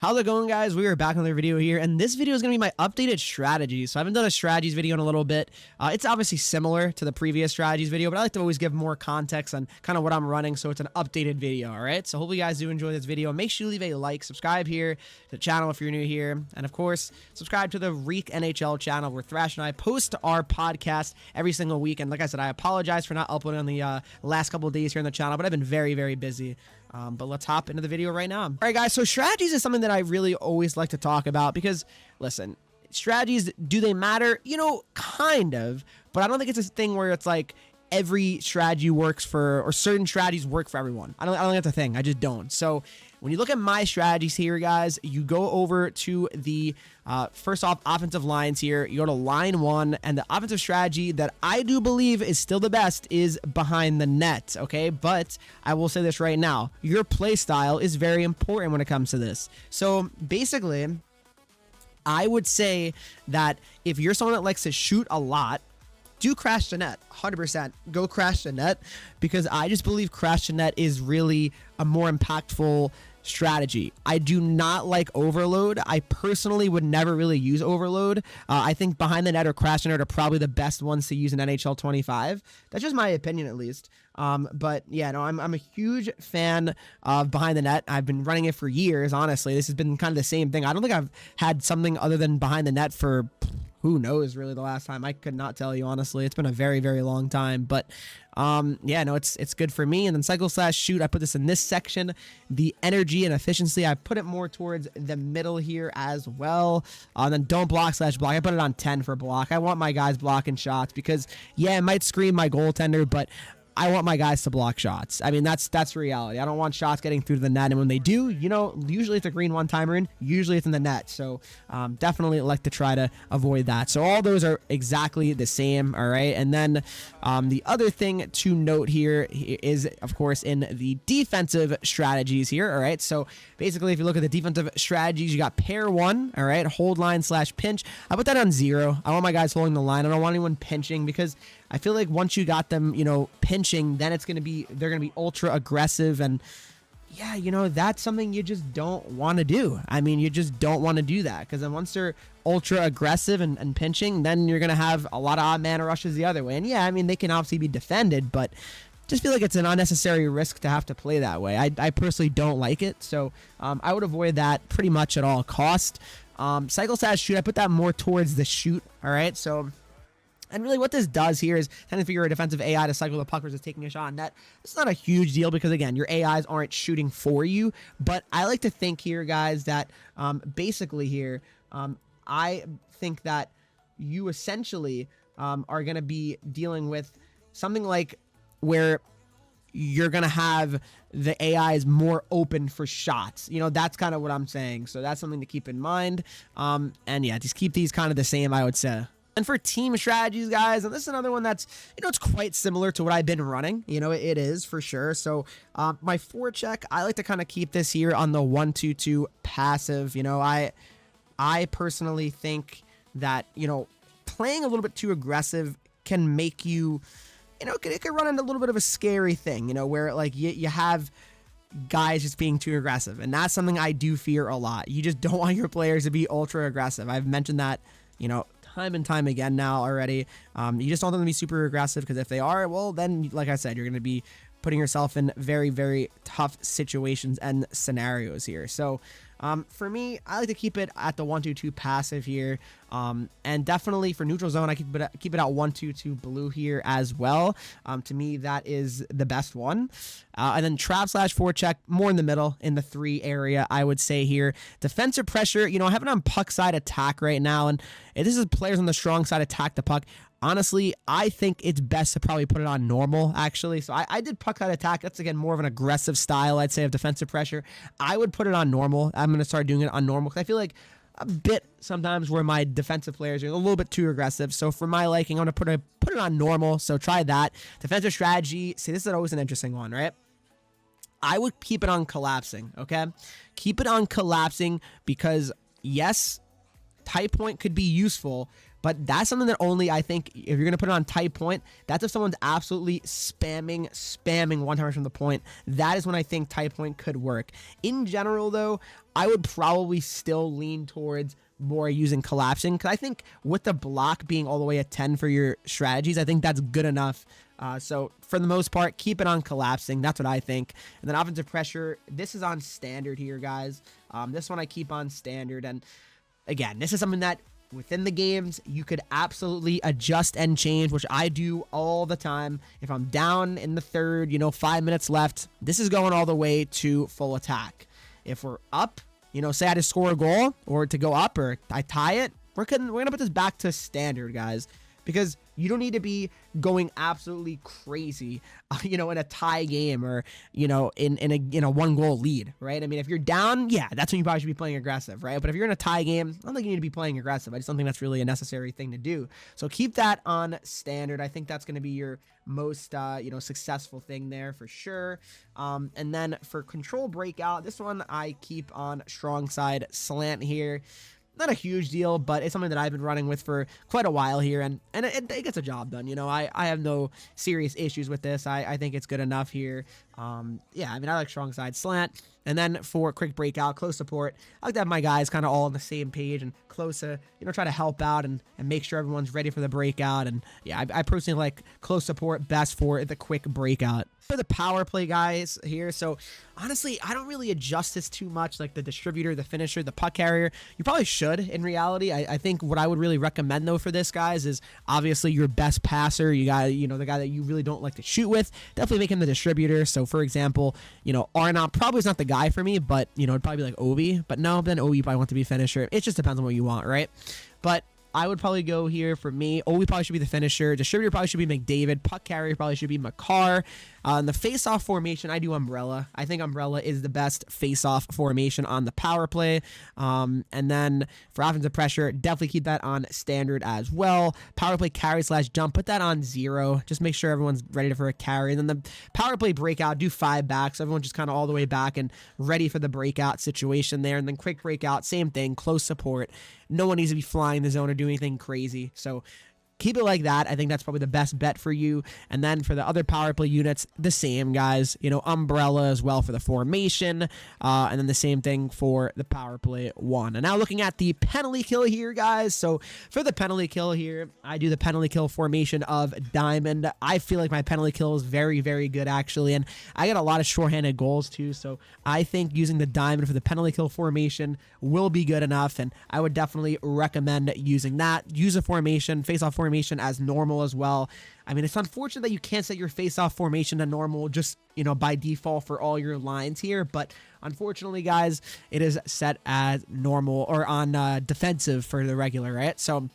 How's it going, guys? We are back on another video here, and this video is going to be my updated strategies. So I haven't done a strategies video in a little bit. It's obviously similar to the previous strategies video, but I like to always give more context on kind of what I'm running, so it's an updated video, all right? So hopefully you guys do enjoy this video. Make sure you leave a like, subscribe here to the channel if you're new here, and of course, subscribe to the Henreek NHL channel where Thrash and I post our podcast every single week. And like I said, I apologize for not uploading on the last couple of days here on the channel, but I've been very, very busy. But let's hop into the video right now. All right, guys, so strategies is something that I really always like to talk about because, listen, strategies, do they matter? You know, kind of, but I don't think it's a thing where it's like every strategy works for, or certain strategies work for everyone. I don't think that's a thing. I just don't. So when you look at my strategies here, guys, you go over to the first off offensive lines here. You go to line one, and the offensive strategy that I do believe is still the best is behind the net. Okay, but I will say this right now: your play style is very important when it comes to this. So basically, I would say that if you're someone that likes to shoot a lot, do crash the net. 100% go crash the net, because I just believe crash the net is really a more impactful strategy. I do not like overload. I personally would never really use overload. I think behind the net or crash the net are probably the best ones to use in NHL 25. That's just my opinion, at least. But yeah, no, I'm a huge fan of behind the net. I've been running it for years. Honestly, this has been kind of the same thing. I don't think I've had something other than behind the net for who knows really the last time. I could not tell you, honestly. It's been a very, very long time. But yeah, no, it's good for me. And then cycle slash shoot, I put this in this section. The energy and efficiency, I put it more towards the middle here as well. And then don't block slash block, I put it on 10 for block. I want my guys blocking shots because, yeah, it might scream my goaltender, but I want my guys to block shots. I mean, that's reality. I don't want shots getting through the net. And when they do, you know, usually it's a green one-timer in, usually it's in the net. So definitely like to try to avoid that. So all those are exactly the same, all right? And then the other thing to note here is, of course, in the defensive strategies here, all right? So basically, if you look at the defensive strategies, you got pair one, all right? Hold line slash pinch. I put that on 0. I want my guys holding the line. I don't want anyone pinching, because I feel like once you got them, you know, pinching, then they're going to be ultra aggressive. And yeah, you know, that's something you just don't want to do. I mean, you just don't want to do that, because then once they're ultra aggressive and pinching, then you're going to have a lot of odd man rushes the other way. And yeah, I mean, they can obviously be defended, but just feel like it's an unnecessary risk to have to play that way. I personally don't like it. So I would avoid that pretty much at all cost. Cycle slash shoot, I put that more towards the shoot. All right. So, and really what this does here is kind of figure a defensive AI to cycle the puck versus taking a shot on net. It's not a huge deal because, again, your AIs aren't shooting for you. But I like to think here, guys, that basically here, I think that you essentially are going to be dealing with something like where you're going to have the AIs more open for shots. You know, that's kind of what I'm saying. So that's something to keep in mind. And yeah, just keep these kind of the same, I would say. And for team strategies, guys, and this is another one that's, you know, it's quite similar to what I've been running. You know, it is for sure. So my forecheck, I like to kind of keep this here on the 1-2-2 passive. You know, I personally think that, you know, playing a little bit too aggressive can make you, you know, it could run into a little bit of a scary thing, you know, where like you have guys just being too aggressive. And that's something I do fear a lot. You just don't want your players to be ultra aggressive. I've mentioned that, you know, time and time again now already. You just don't want them to be super aggressive, because if they are, well, then, like I said, you're going to be putting yourself in very, very tough situations and scenarios here. So for me, I like to keep it at the 1-2-2 passive here. And definitely for neutral zone, I keep it at 1-2-2 blue here as well. To me, that is the best one. And then trap slash forecheck, more in the middle, in the 3 area, I would say here. Defensive pressure, you know, I have it on puck side attack right now. And if this is players on the strong side attack the puck, honestly, I think it's best to probably put it on normal, actually. So I did puck side attack. That's, again, more of an aggressive style, I'd say, of defensive pressure. I would put it on normal. I'm going to start doing it on normal, because I feel like a bit sometimes where my defensive players are a little bit too aggressive. So for my liking, I'm going to put it on normal. So try that. Defensive strategy. See, this is always an interesting one, right? I would keep it on collapsing, okay? Keep it on collapsing because, yes, tight point could be useful, But that's something that only, I think, if you're going to put it on tight point, that's if someone's absolutely spamming one timers from the point. That is when I think tight point could work. In general, though, I would probably still lean towards more using collapsing, because I think with the block being all the way at 10 for your strategies, I think that's good enough. So for the most part, keep it on collapsing. That's what I think. And then offensive pressure, this is on standard here, guys. This one I keep on standard. And again, this is something that within the games, you could absolutely adjust and change, which I do all the time. If I'm down in the third, 5 minutes left, this is going all the way to full attack. If we're up, say I just score a goal or to go up or I tie it, we're going to put this back to standard, guys, because you don't need to be going absolutely crazy, in a tie game or, in a 1-goal lead, right? I mean, if you're down, yeah, that's when you probably should be playing aggressive, right? But if you're in a tie game, I don't think you need to be playing aggressive. I just don't think that's really a necessary thing to do. So keep that on standard. I think that's going to be your most, successful thing there for sure. And then for control breakout, this one I keep on strong side slant here. Not a huge deal, but it's something that I've been running with for quite a while here, and it gets a job done. I have no serious issues with this. I think it's good enough here. Yeah, I mean, I like strong side slant. And then for quick breakout, close support, I like to have my guys kind of all on the same page and close to, try to help out and make sure everyone's ready for the breakout. And yeah, I personally like close support best for the quick breakout. For the power play guys here, so honestly, I don't really adjust this too much, like the distributor, the finisher, the puck carrier. You probably should in reality. I think what I would really recommend though for this, guys, is obviously your best passer. You got, the guy that you really don't like to shoot with, definitely make him the distributor. So for example, Arnott probably is not the guy for me, but it'd probably be like Ovi. But no, then Ovi probably want to be finisher. It just depends on what you want, right? But I would probably go here for me. Ovi probably should be the finisher. Distributor probably should be McDavid. Puck carrier probably should be Makar. In the face-off formation, I do Umbrella. I think Umbrella is the best face-off formation on the power play. And then for offensive pressure, definitely keep that on standard as well. Power play carry / jump, put that on 0. Just make sure everyone's ready for a carry. And then the power play breakout, do 5 back. So everyone's just kind of all the way back and ready for the breakout situation there. And then quick breakout, same thing, close support. No one needs to be flying the zone or doing anything crazy. So keep it like that. I think that's probably the best bet for you. And then for the other power play units, the same, guys. Umbrella as well for the formation. And then the same thing for the power play 1. And now looking at the penalty kill here, guys. So for the penalty kill here, I do the penalty kill formation of Diamond. I feel like my penalty kill is very, very good, actually. And I get a lot of shorthanded goals, too. So I think using the Diamond for the penalty kill formation will be good enough. And I would definitely recommend using that. Use a formation, face-off formation as normal as well. I mean, it's unfortunate that you can't set your face-off formation to normal just, by default for all your lines here. But unfortunately, guys, it is set as normal or on defensive for the regular, right? So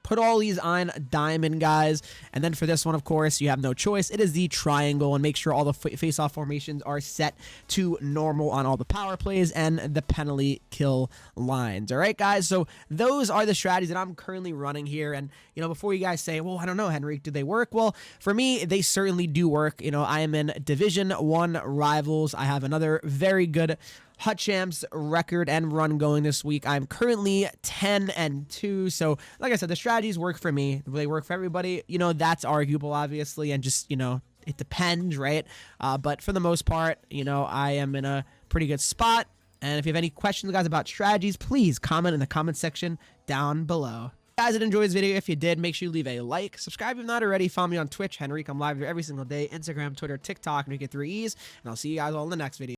put all these on Diamond, guys. And then for this one, of course, you have no choice. It is the triangle, and make sure all the face-off formations are set to normal on all the power plays and the penalty kill lines. All right, guys? So those are the strategies that I'm currently running here. And, before you guys say, well, I don't know, Henreek, do they work? Well, for me, they certainly do work. I am in Division 1 Rivals. I have another very good Hut Champs record and run going this week. I'm currently 10-2. So like I said, the strategies work for me. Will they work for everybody? That's arguable, obviously, and just, it depends, right? But for the most part, I am in a pretty good spot. And if you have any questions, guys, about strategies, please comment in the comment section down below. Guys that enjoyed this video, if you did, make sure you leave a like. Subscribe if not already. Follow me on Twitch, Henreek. I'm live here every single day. Instagram, Twitter, TikTok, and you get 3 E's. And I'll see you guys all in the next video.